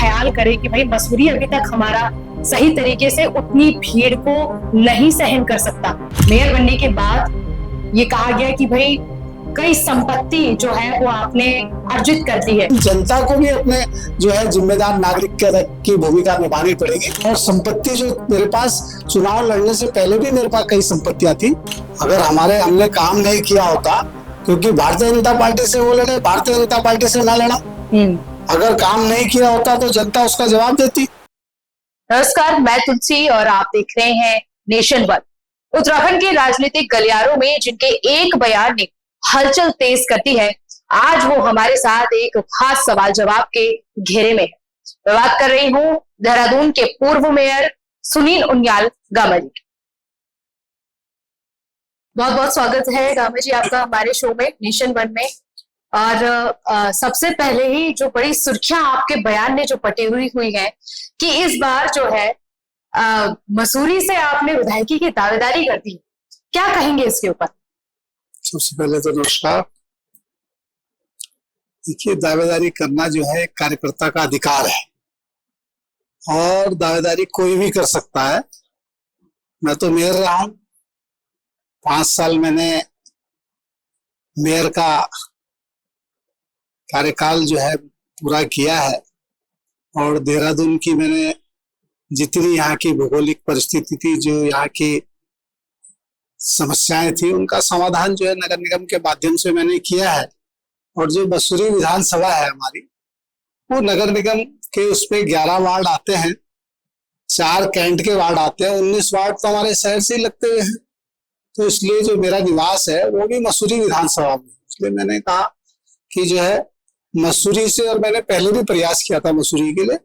ख्याल करे कि भाई मसूरी अभी तक हमारा सही तरीके से उतनी भीड़ को नहीं सहन कर सकता। मेयर बनने के बाद ये कहा गया कि भाई कई संपत्ति जो है वो आपने अर्जित कर दी है। जनता को भी अपने जो है जिम्मेदार नागरिक की भूमिका निभानी पड़ेगी। और संपत्ति जो मेरे पास चुनाव लड़ने से पहले भी मेरे पास कई संपत्तियां थी। अगर हमने काम नहीं किया होता, क्योंकि भारतीय जनता पार्टी से वो लड़े, भारतीय जनता पार्टी से ना लड़ा, अगर काम नहीं किया होता तो जनता उसका जवाब देती। नमस्कार, मैं तुलसी और आप देख रहे हैं नेशन वन। उत्तराखंड के राजनीतिक गलियारों में जिनके एक बयान ने हलचल तेज करती है, आज वो हमारे साथ एक खास सवाल जवाब के घेरे में है। मैं बात कर रही हूँ देहरादून के पूर्व मेयर सुनील उनियाल गामा जी। बहुत बहुत स्वागत है गामा जी आपका हमारे शो में नेशन वन में। और सबसे पहले ही जो बड़ी सुर्खियां आपके बयान ने जो पटी हुई है कि इस बार जो है मसूरी से आपने विधायकी की दावेदारी कर दी, क्या कहेंगे इसके ऊपर? सबसे पहले तो नमस्कार। देखिए, दावेदारी करना जो है कार्यकर्ता का अधिकार है और दावेदारी कोई भी कर सकता है। मैं तो मेयर रहा हूं, 5 साल मैंने मेयर का कार्यकाल जो है पूरा किया है। और देहरादून की मैंने जितनी यहाँ की भौगोलिक परिस्थिति थी, जो यहाँ की समस्याएं थी, उनका समाधान जो है नगर निगम के माध्यम से मैंने किया है। और जो मसूरी विधानसभा है हमारी, वो नगर निगम के उसमें 11 वार्ड आते हैं, 4 कैंट के वार्ड आते हैं, 19 वार्ड तो हमारे शहर से ही लगते हुए हैं। तो इसलिए जो मेरा निवास है वो भी मसूरी विधानसभा में, इसलिए मैंने कहा कि जो है मसूरी से, और मैंने पहले भी प्रयास किया था मसूरी के लिए,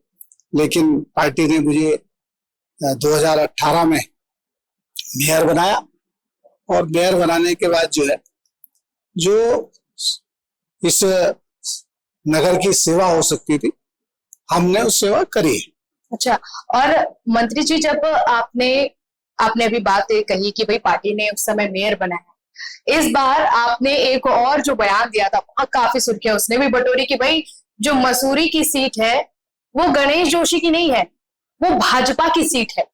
लेकिन पार्टी ने मुझे 2018 में मेयर बनाया। और मेयर बनाने के बाद जो है, जो इस नगर की सेवा हो सकती थी, हमने उस सेवा करी। अच्छा, और मंत्री जी, जब आपने अभी बात कही कि भाई पार्टी ने उस समय मेयर बनाया, इस बार आपने एक और जो बयान दिया था, काफी सुर्खियां उसने भी बटोरी कि भाई जो मसूरी की सीट है वो गणेश जोशी की नहीं है, वो भाजपा की सीट है।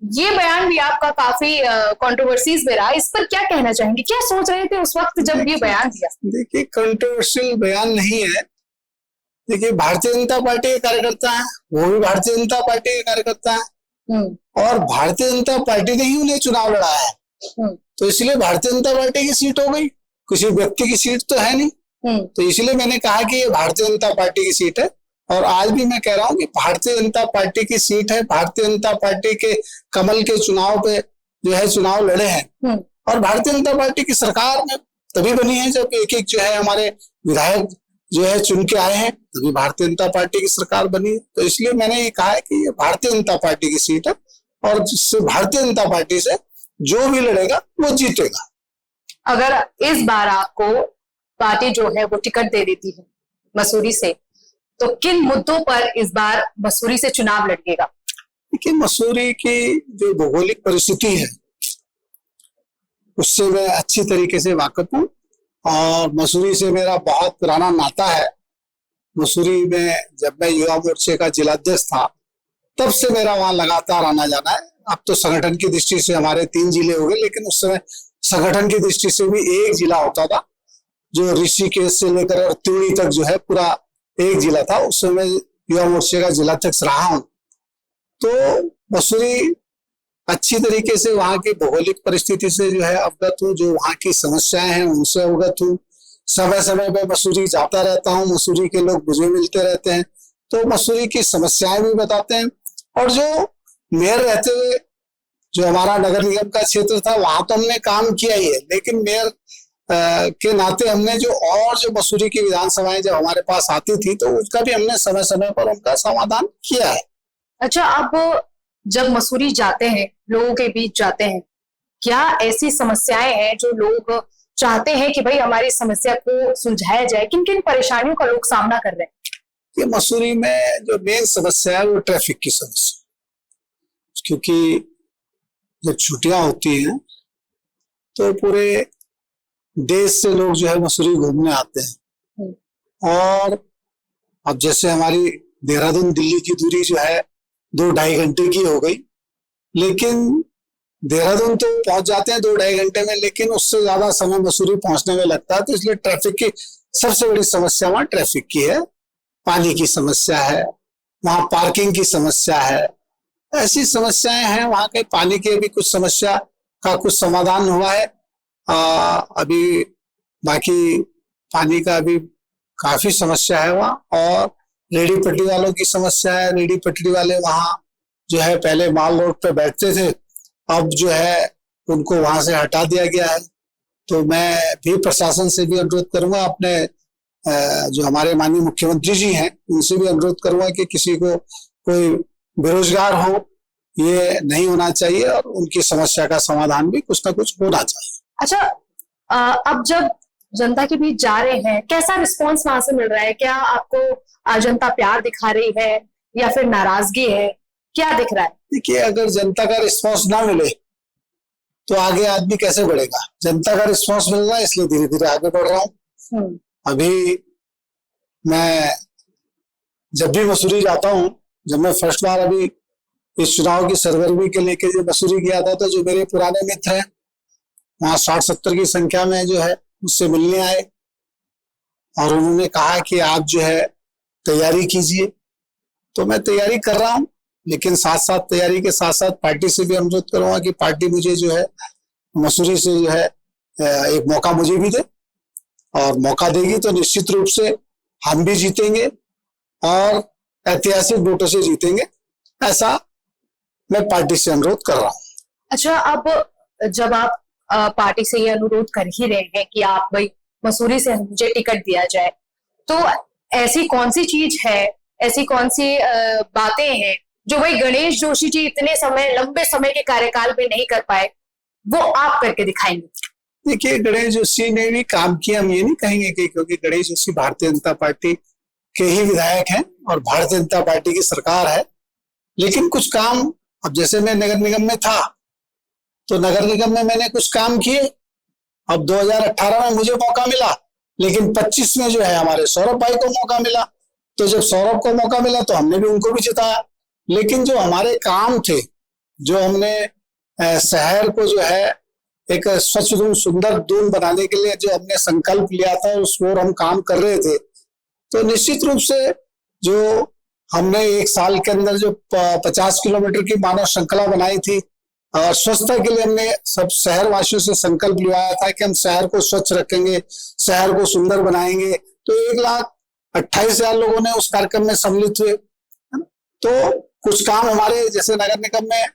ये बयान भी आपका काफी कंट्रोवर्सीज में रहा, इस पर क्या कहना चाहेंगे? क्या सोच रहे थे उस वक्त जब ये बयान दिया? देखिए, कंट्रोवर्शियल बयान नहीं है। देखिए, भारतीय जनता पार्टी के कार्यकर्ता है, वो भी भारतीय जनता पार्टी के कार्यकर्ता है, और भारतीय जनता पार्टी ने ही उन्हें चुनाव लड़ा है। तो इसलिए भारतीय जनता पार्टी की सीट हो गई, किसी व्यक्ति की सीट तो है नहीं। तो इसलिए मैंने कहा कि ये भारतीय जनता पार्टी की सीट है। और आज भी मैं कह रहा हूं कि भारतीय जनता पार्टी की सीट है। भारतीय जनता पार्टी के कमल के चुनाव पे जो है चुनाव लड़े हैं, और भारतीय जनता पार्टी की सरकार में तभी बनी है जब एक जो है हमारे विधायक जो है चुन के आए हैं, तभी भारतीय जनता पार्टी की सरकार बनी है। तो इसलिए मैंने ये कहा है कि ये भारतीय जनता पार्टी की सीट है, और भारतीय जनता पार्टी से जो भी लड़ेगा वो जीतेगा। अगर इस बार आपको पार्टी जो है वो टिकट दे देती है मसूरी से, तो किन मुद्दों पर इस बार मसूरी से चुनाव लड़ेगा? देखिए, मसूरी की जो भौगोलिक परिस्थिति है उससे मैं अच्छी तरीके से वाकिफ हूँ, और मसूरी से मेरा बहुत पुराना नाता है। मसूरी में जब मैं युवा मोर्चे का जिलाध्यक्ष था, तब से मेरा वहां लगातार आना जाना है। अब तो संगठन की दृष्टि से हमारे 3 जिले हो गए, लेकिन उस समय संगठन की दृष्टि से भी एक जिला होता था, जो ऋषिकेश से लेकर और त्यूणी तक जो है पूरा एक जिला था। उस समय युवा मोर्चे का जिलाध्यक्ष रहा हूं। तो मसूरी अच्छी तरीके से वहां की भौगोलिक परिस्थिति से जो है अवगत हूँ, जो वहां की समस्याएं हैं उनसे अवगत हूँ। समय समय पे मसूरी जाता रहता हूँ, मसूरी के लोग मुझे मिलते रहते हैं, तो मसूरी की समस्याएं भी बताते हैं। और जो मेयर रहते हुए जो हमारा नगर निगम का क्षेत्र था, वहां तो हमने काम किया ही है, लेकिन मेयर के नाते हमने जो मसूरी की विधानसभाएं जब हमारे पास आती थी, तो उसका भी हमने समय समय पर उनका समाधान किया है। अच्छा, आप जब मसूरी जाते हैं, लोगों के बीच जाते हैं, क्या ऐसी समस्याएं हैं जो लोग चाहते हैं कि भाई हमारी समस्या को सुलझाया जाए? किन किन परेशानियों का लोग सामना कर रहे हैं? ये मसूरी में जो मेन समस्या है वो ट्रैफिक की समस्या, क्योंकि जब छुट्टियां होती हैं तो पूरे देश से लोग जो है मसूरी घूमने आते हैं। और अब जैसे हमारी देहरादून दिल्ली की दूरी जो है 2-2.5 घंटे की हो गई, लेकिन देहरादून तो पहुंच जाते हैं 2-2.5 घंटे में, लेकिन उससे ज्यादा समय मसूरी पहुंचने में लगता है। तो इसलिए ट्रैफिक की सबसे बड़ी समस्या वहां ट्रैफिक की है, पानी की समस्या है, वहां पार्किंग की समस्या है, ऐसी समस्याएं हैं वहां के। पानी की भी कुछ समस्या का कुछ समाधान हुआ है अभी, बाकी पानी का भी काफी समस्या है वहाँ। और रेडी पटरी वालों की समस्या है, रेडी पटरी वाले वहाँ जो है पहले माल रोड पे बैठते थे, अब जो है उनको वहां से हटा दिया गया है। तो मैं भी प्रशासन से भी अनुरोध करूंगा, अपने जो हमारे माननीय मुख्यमंत्री जी हैं उनसे भी अनुरोध करूंगा कि किसी को कोई बेरोजगार हो ये नहीं होना चाहिए, और उनकी समस्या का समाधान भी कुछ ना कुछ होना चाहिए। अच्छा, अब जब जनता के बीच जा रहे हैं, कैसा रिस्पांस वहां से मिल रहा है? क्या आपको जनता प्यार दिखा रही है या फिर नाराजगी है? क्या दिख रहा है? देखिए, अगर जनता का रिस्पांस ना मिले तो आगे आदमी कैसे बढ़ेगा? जनता का रिस्पांस मिल रहा है इसलिए धीरे धीरे आगे बढ़ रहा हूँ। अभी मैं जब भी मसूरी जाता हूँ, जब मैं फर्स्ट बार अभी इस चुनाव की सरगर्मी के लेके जो मसूरी गया था, तो जो मेरे पुराने मित्र हैं वहां 60-70 की संख्या में जो है मुझसे मिलने आए, और उन्होंने कहा कि आप जो है तैयारी कीजिए। तो मैं तैयारी कर रहा हूँ, लेकिन साथ साथ तैयारी के साथ साथ पार्टी से भी अनुरोध करूंगा कि पार्टी मुझे जो है मसूरी से जो है एक मौका मुझे भी दे, और मौका देगी तो निश्चित रूप से हम भी जीतेंगे और ऐतिहासिक वोटों से जीतेंगे, ऐसा मैं पार्टी से अनुरोध कर रहा हूँ। अच्छा, अब जब आप पार्टी से ये अनुरोध कर ही रहे हैं कि आप भाई मसूरी से मुझे टिकट दिया जाए, तो ऐसी कौन सी चीज है, ऐसी कौन सी बातें हैं जो भाई गणेश जोशी जी इतने लंबे समय के कार्यकाल में नहीं कर पाए, वो आप करके दिखाएंगे? देखिए, गणेश जोशी ने भी काम किया, हम ये नहीं कहेंगे कि, क्योंकि गणेश जोशी भारतीय जनता पार्टी के ही विधायक हैं और भारतीय जनता पार्टी की सरकार है, लेकिन कुछ काम, अब जैसे मैं नगर निगम में था तो नगर निगम में मैंने कुछ काम किए। अब 2018 में मुझे मौका मिला, लेकिन 25 में जो है हमारे सौरभ भाई को मौका मिला। तो जब सौरभ को मौका मिला तो हमने भी उनको भी जिताया, लेकिन जो हमारे काम थे, जो हमने शहर को जो है एक स्वच्छ दून सुंदर दून बनाने के लिए जो हमने संकल्प लिया था, उस ओर हम काम कर रहे थे। तो निश्चित रूप से जो हमने एक साल के अंदर जो 50 किलोमीटर की मानव श्रृंखला बनाई थी, और स्वच्छता के लिए हमने सब शहर वासियों से संकल्प लिया था कि हम शहर को स्वच्छ रखेंगे, शहर को सुंदर बनाएंगे। तो 1,28,000 लोगों ने उस कार्यक्रम में सम्मिलित हुए। तो कुछ काम हमारे जैसे नगर निगम में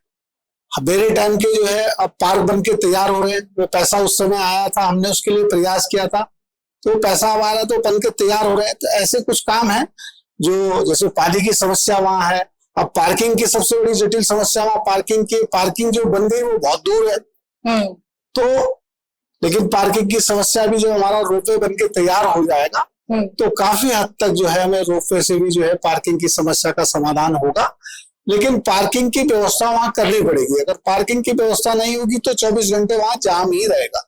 मेरे टाइम के जो है अब पार्क बन के तैयार हो रहे हैं, वो पैसा उस समय आया था, हमने उसके लिए प्रयास किया था, तो पैसा हमारा तो बन के तैयार हो रहे हैं। तो ऐसे कुछ काम है जो, जैसे पानी की समस्या वहां है, अब पार्किंग की सबसे बड़ी जटिल समस्या वहां पार्किंग जो बन गई वो बहुत दूर है। तो लेकिन पार्किंग की समस्या भी जो हमारा रोपवे बन के तैयार हो जाएगा तो काफी हद तक जो है हमें रोपवे से भी जो है पार्किंग की समस्या का समाधान होगा। लेकिन पार्किंग की व्यवस्था वहां करनी पड़ेगी, अगर पार्किंग की व्यवस्था नहीं होगी तो 24 घंटे वहां जाम ही रहेगा।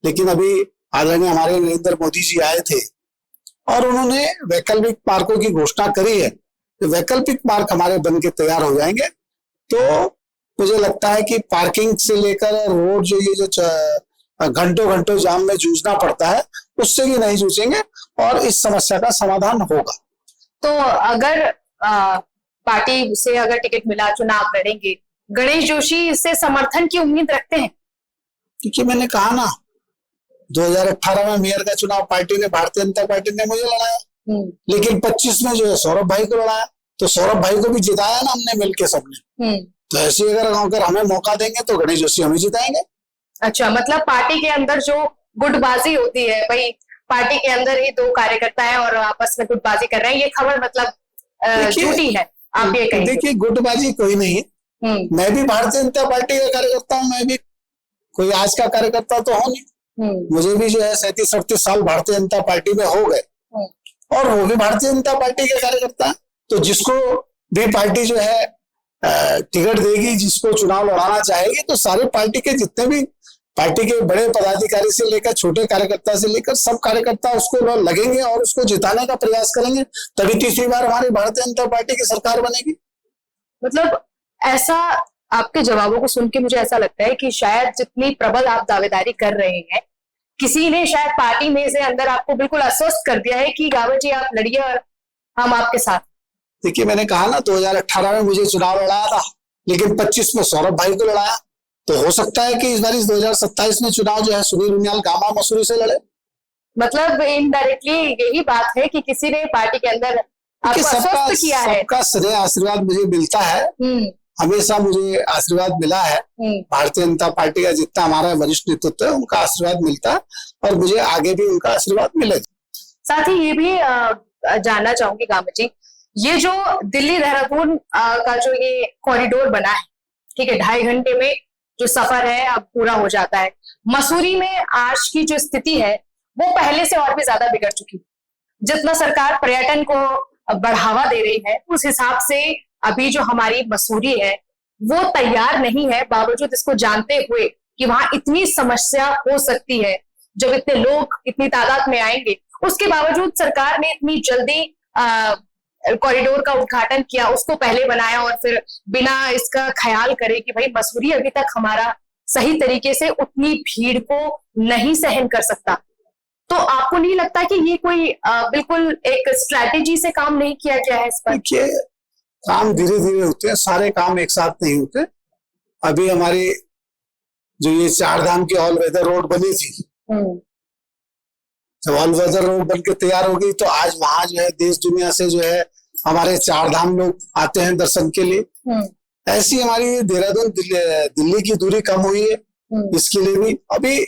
लेकिन अभी आदरणीय हमारे नरेंद्र मोदी जी आए थे और उन्होंने वैकल्पिक पार्कों की घोषणा करी है, तो वैकल्पिक पार्क हमारे बन के तैयार हो जाएंगे। तो मुझे लगता है कि पार्किंग से लेकर रोड जो ये जो घंटों घंटों जाम में जूझना पड़ता है, उससे भी नहीं जूझेंगे और इस समस्या का समाधान होगा। तो अगर पार्टी से अगर टिकट मिला, चुनाव लड़ेंगे, गणेश जोशी से समर्थन की उम्मीद रखते हैं? क्योंकि मैंने कहा ना, 2018 में मेयर का चुनाव पार्टी ने, भारतीय जनता पार्टी ने मुझे लड़ाया, लेकिन 25 में जो है सौरभ भाई को लड़ाया, तो सौरभ भाई को भी जिताया ना हमने मिलके सबने। तो ऐसे अगर हमें मौका देंगे तो गणेश जोशी हमें जिताएंगे। अच्छा, मतलब पार्टी के अंदर जो गुटबाजी होती है, भाई पार्टी के अंदर ही दो कार्यकर्ता है और आपस में गुटबाजी कर रहे हैं, ये खबर मतलब झूठी है, आप ये कहेंगे? देखिए, गुटबाजी कोई नहीं है, मैं भी भारतीय जनता पार्टी का कार्यकर्ता हूँ, मैं भी कोई आज का कार्यकर्ता तो हूँ नहीं, मुझे भी जो है 37-38 साल भारतीय जनता पार्टी में हो गए और वो भी भारतीय जनता पार्टी के कार्यकर्ता है। तो जिसको भी पार्टी जो है टिकट देगी, जिसको चुनाव लड़ाना चाहेगी, तो सारे पार्टी के जितने भी पार्टी के बड़े पदाधिकारी से लेकर छोटे कार्यकर्ता से लेकर सब कार्यकर्ता उसको लगेंगे और उसको जिताने का प्रयास करेंगे, तभी तीसरी बार हमारी भारतीय जनता पार्टी की सरकार बनेगी। मतलब ऐसा आपके जवाबों को सुन के मुझे ऐसा लगता है कि शायद जितनी प्रबल आप दावेदारी कर रहे हैं, किसी ने शायद पार्टी में से अंदर आपको बिल्कुल अस्वस्थ कर दिया है कि रावत जी आप लड़िए और हम आपके साथ। देखिए, मैंने कहा ना 2018 में मुझे चुनाव लड़ाया था, लेकिन 25 में सौरभ भाई को लड़ाया, तो हो सकता है कि इस बार 2027 में चुनाव जो है सुनील उनियाल गामा मसूरी से लड़े। मतलब इनडायरेक्टली यही बात है कि किसी ने पार्टी के अंदर आपको अस्वस्थ किया है। सबका श्रेय आशीर्वाद मुझे मिलता है, हमेशा मुझे आशीर्वाद मिला है। भारतीय जनता पार्टी का जितना हमारा वरिष्ठ नेतृत्व है उनका आशीर्वाद मिलता है और मुझे आगे भी उनका आशीर्वाद मिलेगा। साथ ही ये भी जानना चाहूंगी गामा जी, ये जो दिल्ली देहरादून का जो ये कॉरिडोर बना है, ठीक है, 2.5 घंटे में जो सफर है अब पूरा हो जाता है। मसूरी में आज की जो स्थिति है वो पहले से और भी ज्यादा बिगड़ चुकी है। जितना सरकार पर्यटन को बढ़ावा दे रही है उस हिसाब से अभी जो हमारी मसूरी है वो तैयार नहीं है, बावजूद इसको जानते हुए कि वहां इतनी समस्या हो सकती है जब इतने लोग इतनी तादाद में आएंगे। उसके बावजूद सरकार ने इतनी जल्दी कॉरिडोर का उद्घाटन किया, उसको पहले बनाया और फिर बिना इसका ख्याल करे कि भाई मसूरी अभी तक हमारा सही तरीके से उतनी भीड़ को नहीं सहन कर सकता। तो आपको नहीं लगता कि ये कोई बिल्कुल एक स्ट्रैटेजी से काम नहीं किया गया है इस पर? देखिए, काम धीरे धीरे होते हैं, सारे काम एक साथ नहीं होते। अभी हमारी जो ये 4 धाम की ऑल वेदर रोड बनी थी, जब ऑल वेदर रोड बन के तैयार हो गई तो आज वहां जो है देश दुनिया से जो है हमारे 4 धाम लोग आते हैं दर्शन के लिए। ऐसी हमारी देहरादून दिल्ली की दूरी कम हुई है, इसके लिए भी अभी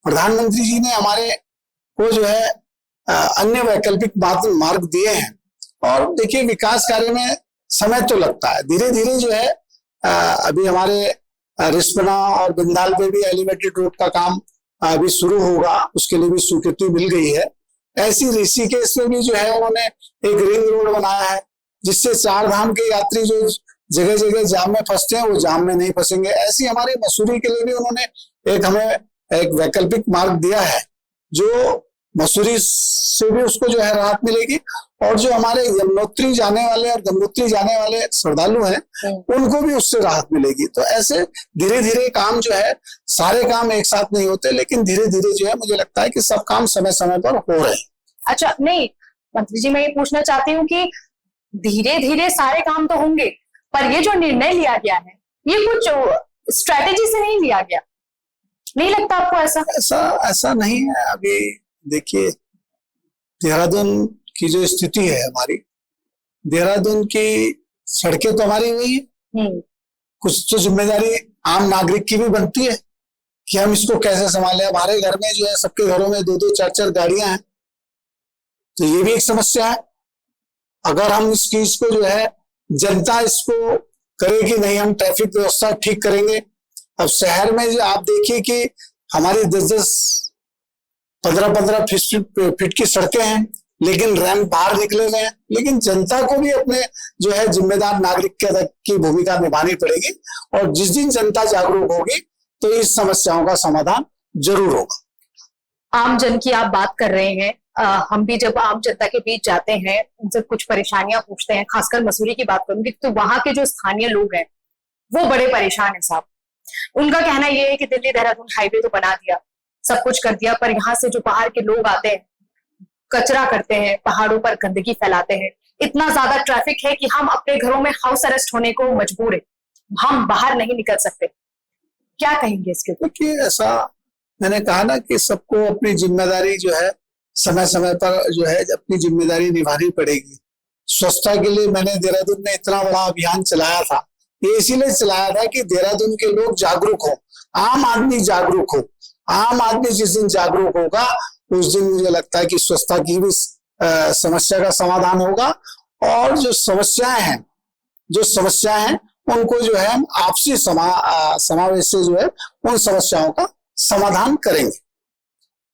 प्रधानमंत्री जी ने हमारे को जो है अन्य वैकल्पिक मार्ग दिए हैं। और देखिए, विकास कार्य में समय तो लगता है, धीरे धीरे जो है अभी हमारे रिस्पना और बिंदाल पे भी एलिवेटेड रोड का काम अभी शुरू होगा, उसके लिए भी स्वीकृति मिल गई है। ऐसी ऋषिकेश में भी जो है उन्होंने एक रिंग रोड बनाया है, जिससे 4 धाम के यात्री जो जगह जगह जाम में फंसते हैं वो जाम में नहीं फंसेंगे। ऐसी हमारी मसूरी के लिए भी उन्होंने हमें एक वैकल्पिक मार्ग दिया है, जो मसूरी से भी उसको जो है राहत मिलेगी और जो हमारे यमुनोत्री जाने वाले और गंगोत्री जाने वाले श्रद्धालु हैं उनको भी उससे राहत मिलेगी। तो ऐसे धीरे धीरे काम जो है, सारे काम एक साथ नहीं होते, लेकिन धीरे धीरे जो है मुझे लगता है कि सब काम समय समय पर हो रहे हैं। अच्छा, नहीं मंत्री जी, मैं ये पूछना चाहती हूँ कि धीरे धीरे सारे काम तो होंगे, पर ये जो निर्णय लिया गया है ये कुछ स्ट्रैटेजी से नहीं लिया गया, नहीं लगता आपको ऐसा नहीं है। अभी देखिए, देहरादून की जो स्थिति है हमारी, देहरादून की सड़कें तो हमारी हुई है, कुछ तो जिम्मेदारी आम नागरिक की भी बनती है कि हम इसको कैसे संभालें। हमारे घर में जो है सबके घरों में 2-2 4-4 गाड़ियां हैं, तो ये भी एक समस्या है। अगर हम इस चीज को जो है जनता इसको करे कि नहीं हम ट्रैफिक व्यवस्था ठीक करेंगे। अब शहर में जो आप देखिए कि हमारी 10-10 15-15 फीट की सड़कें हैं, लेकिन रैंप बाहर निकले हुए हैं। लेकिन जनता को भी अपने जो है जिम्मेदार नागरिक की भूमिका निभानी पड़ेगी और जिस दिन जनता जागरूक होगी तो इस समस्याओं का समाधान जरूर होगा। आम जन की आप बात कर रहे हैं, हम भी जब आम जनता के बीच जाते हैं उनसे कुछ परेशानियां पूछते हैं, खासकर मसूरी की बात करूंगी तो वहां के जो स्थानीय लोग हैं वो बड़े परेशान हैं साहब। उनका कहना यह है कि दिल्ली देहरादून हाईवे तो बना दिया, सब कुछ कर दिया, पर यहाँ से जो बाहर के लोग आते हैं कचरा करते हैं, पहाड़ों पर गंदगी फैलाते हैं, इतना ज्यादा ट्रैफिक है कि हम अपने घरों में हाउस अरेस्ट होने को मजबूर है, हम बाहर नहीं निकल सकते। क्या कहेंगे इसके ऊपर? देखिए, ऐसा मैंने कहा ना कि सबको अपनी जिम्मेदारी जो है समय समय पर जो है अपनी जिम्मेदारी निभानी पड़ेगी। स्वच्छता के लिए मैंने देहरादून में इतना बड़ा अभियान चलाया था, ये इसीलिए चलाया था कि देहरादून के लोग जागरूक हो, आम आदमी जागरूक हो। आम आदमी जिस दिन जागरूक होगा उस दिन मुझे लगता है कि स्वच्छता की भी समस्या का समाधान होगा और जो समस्याएं हैं उनको जो है हम आपसी समावेश से जो है उन समस्याओं का समाधान करेंगे।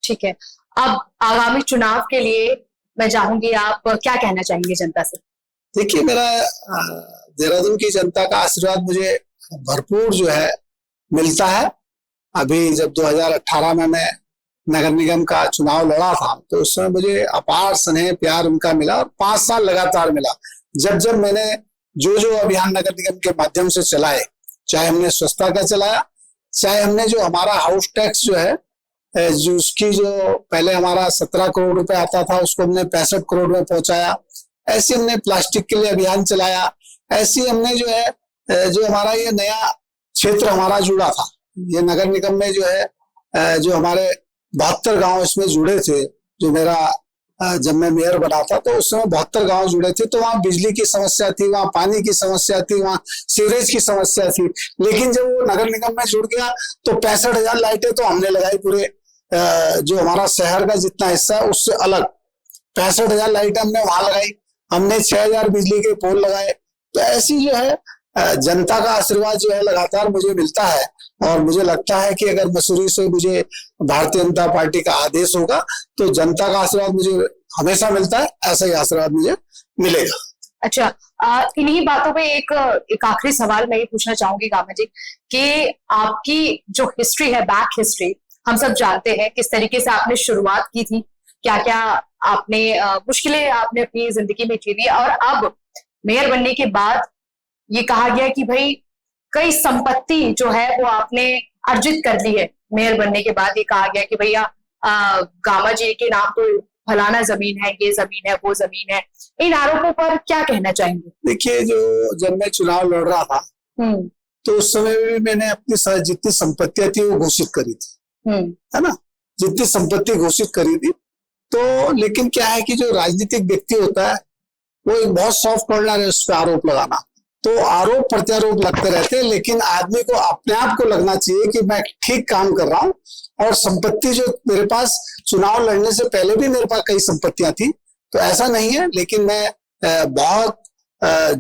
ठीक है, अब आगामी चुनाव के लिए मैं चाहूंगी, आप क्या कहना चाहेंगे जनता से? देखिए, मेरा देहरादून की जनता का आशीर्वाद मुझे भरपूर जो है मिलता है अभी जब 2018 में मैं नगर निगम का चुनाव लड़ा था तो उस समय मुझे अपार स्नेह प्यार उनका मिला और 5 साल लगातार मिला। जब जब मैंने जो अभियान नगर निगम के माध्यम से चलाए, चाहे हमने स्वच्छता का चलाया, चाहे हमने जो हमारा हाउस टैक्स जो है, जो उसकी जो पहले हमारा 17 करोड़ रुपए आता था उसको हमने 65 करोड़ में पहुंचाया, ऐसे हमने प्लास्टिक के लिए अभियान चलाया, ऐसे हमने जो है जो हमारा ये नया क्षेत्र हमारा जुड़ा था, ये नगर निगम में जो है जो हमारे 72 गांव इसमें जुड़े थे, जो मेरा जब मैं मेयर बना था तो उस समय 72 गांव जुड़े थे, तो वहाँ बिजली की समस्या थी, वहाँ पानी की समस्या थी, वहाँ सीवरेज की समस्या थी। लेकिन जब वो नगर निगम में जुड़ गया तो 65,000 लाइटें तो हमने लगाई पूरे जो हमारा शहर का जितना हिस्सा है उससे अलग 65,000 लाइटें हमने वहां लगाई, हमने 6,000 बिजली के पोल लगाए। तो ऐसी जो है जनता का आशीर्वाद जो है लगातार मुझे मिलता है और मुझे लगता है कि अगर मसूरी से मुझे भारतीय जनता पार्टी का आदेश होगा तो जनता का आशीर्वाद मुझे हमेशा मिलता है, ऐसा ही आशीर्वाद मुझे मिलेगा। अच्छा, इन्हीं बातों पे एक आखिरी सवाल मैं ये पूछना चाहूंगी गामा जी कि आपकी जो हिस्ट्री है, बैक हिस्ट्री, हम सब जानते हैं किस तरीके से आपने शुरुआत की थी, क्या क्या आपने मुश्किलें आपने अपनी जिंदगी में झेली, और अब मेयर बनने के बाद ये कहा गया कि भाई कई संपत्ति जो है वो आपने अर्जित कर ली है। मेयर बनने के बाद ये कहा गया कि भैया गामा जी के नाम तो फलाना जमीन है, ये जमीन है, वो जमीन है। इन आरोपों पर क्या कहना चाहेंगे? देखिए, जो जब मैं चुनाव लड़ रहा था तो उस समय भी मैंने अपनी जितनी संपत्तियां थी वो घोषित करी थी, है ना, जितनी संपत्ति घोषित करी थी। तो लेकिन क्या है कि जो राजनीतिक व्यक्ति होता है वो एक बहुत सॉफ्ट कॉर्नर है उस पर आरोप लगाना, तो आरोप प्रत्यारोप लगते रहते हैं, लेकिन आदमी को अपने आप को लगना चाहिए कि मैं ठीक काम कर रहा हूँ। और संपत्ति जो मेरे पास चुनाव लड़ने से पहले भी मेरे पास कई संपत्तियां थी, तो ऐसा नहीं है, लेकिन मैं बहुत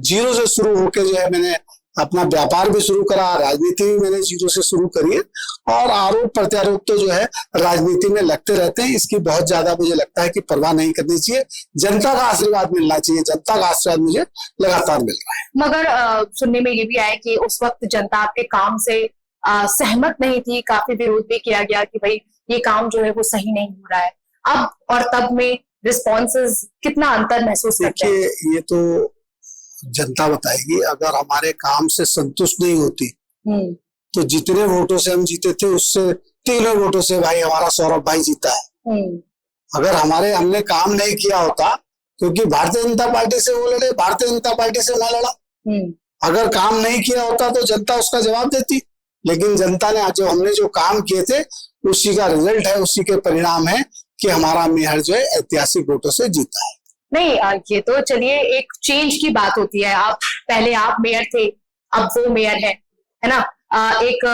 जीरो से शुरू होके जो है मैंने अपना व्यापार भी शुरू करा, राजनीति भी मैंने जीरो से शुरू करी है। और आरोप प्रत्यारोप तो जो है राजनीति में लगते रहते हैं, इसकी बहुत ज्यादा मुझे लगता है कि परवाह नहीं करनी चाहिए। जनता का आशीर्वाद मिलना चाहिए, जनता का आशीर्वाद मुझे लगातार मिल रहा है। मगर सुनने में ये भी आया कि उस वक्त जनता आपके काम से सहमत नहीं थी, काफी विरोध भी किया गया कि भाई ये काम जो है वो सही नहीं हो रहा है। अब और तब में रिस्पॉन्सेज कितना अंतर महसूस करते हैं? देखिए, ये तो जनता बताएगी। अगर हमारे काम से संतुष्ट नहीं होती तो जितने वोटों से हम जीते थे उससे 3 वोटों से भाई हमारा सौरभ भाई जीता है। अगर हमने काम नहीं किया होता, क्योंकि भारतीय जनता पार्टी से वो लड़े, भारतीय जनता पार्टी से ना लड़ा, अगर काम नहीं किया होता तो जनता उसका जवाब देती। लेकिन जनता ने जो हमने जो काम किए थे उसी का रिजल्ट है, उसी के परिणाम है कि हमारा मेयर जो है ऐतिहासिक वोटों से जीता है। नहीं, ये तो चलिए एक चेंज की बात होती है। पहले आप मेयर थे, अब वो मेयर है ना। एक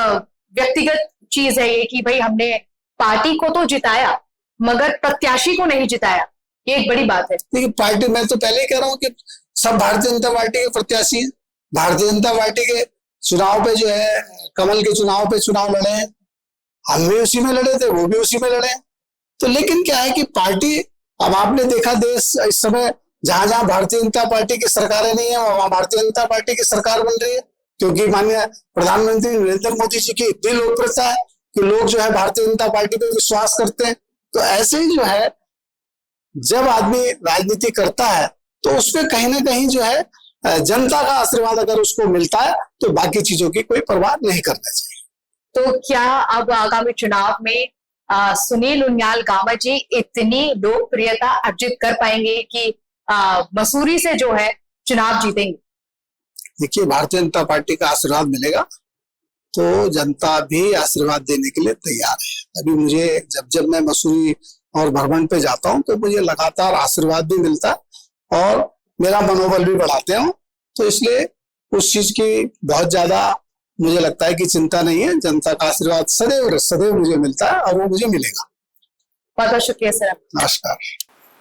व्यक्तिगत चीज है ये कि भाई हमने पार्टी को तो जिताया मगर प्रत्याशी को नहीं जिताया, ये एक बड़ी बात है। देखिए, पार्टी, मैं तो पहले ही कह रहा हूँ कि सब भारतीय जनता पार्टी के प्रत्याशी, भारतीय जनता पार्टी के चुनाव पे जो है, कमल के चुनाव पे चुनाव लड़े हैं, हम भी उसी में लड़े थे, वो भी उसी में लड़े। तो लेकिन क्या है कि पार्टी, अब आपने देखा देश इस समय जहां जहां भारतीय जनता पार्टी की सरकारें नहीं है वहां भारतीय जनता पार्टी की सरकार बन रही है, क्योंकि माननीय प्रधानमंत्री नरेंद्र मोदी जी की इतनी लोकप्रियता है कि लोग जो है भारतीय जनता पार्टी पे विश्वास करते हैं। तो ऐसे ही जो है जब आदमी राजनीति करता है तो उसमें कहीं ना कहीं जो है जनता का आशीर्वाद अगर उसको मिलता है तो बाकी चीजों की कोई परवाह नहीं करना चाहिए। तो क्या अब आगामी चुनाव में सुनील उनियाल गामा जी इतनी लोकप्रियता अर्जित कर पाएंगे कि मसूरी से जो है चुनाव जीतेंगे? देखिए, भारतीय जनता पार्टी का आशीर्वाद मिलेगा तो जनता भी आशीर्वाद देने के लिए तैयार है। अभी मुझे जब मैं मसूरी और भरमण पे जाता हूँ तो मुझे लगातार आशीर्वाद भी मिलता है और मेरा मनोबल भी बढ़ाते हैं। तो इसलिए उस चीज की बहुत ज्यादा मुझे लगता है कि चिंता नहीं है। जनता का आशीर्वाद सदैव सदैव मुझे मिलता है और वो मुझे मिलेगा। बहुत बहुत शुक्रिया सर। नमस्कार।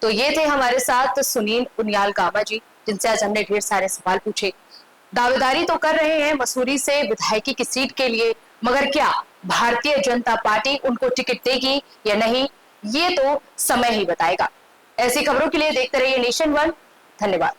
तो ये थे हमारे साथ सुनील उनियाल गामा जी, जिनसे आज हमने ढेर सारे सवाल पूछे। दावेदारी तो कर रहे हैं मसूरी से विधायकी की सीट के लिए, मगर क्या भारतीय जनता पार्टी उनको टिकट देगी या नहीं, ये तो समय ही बताएगा। ऐसी खबरों के लिए देखते रहिए नेशन 1। धन्यवाद।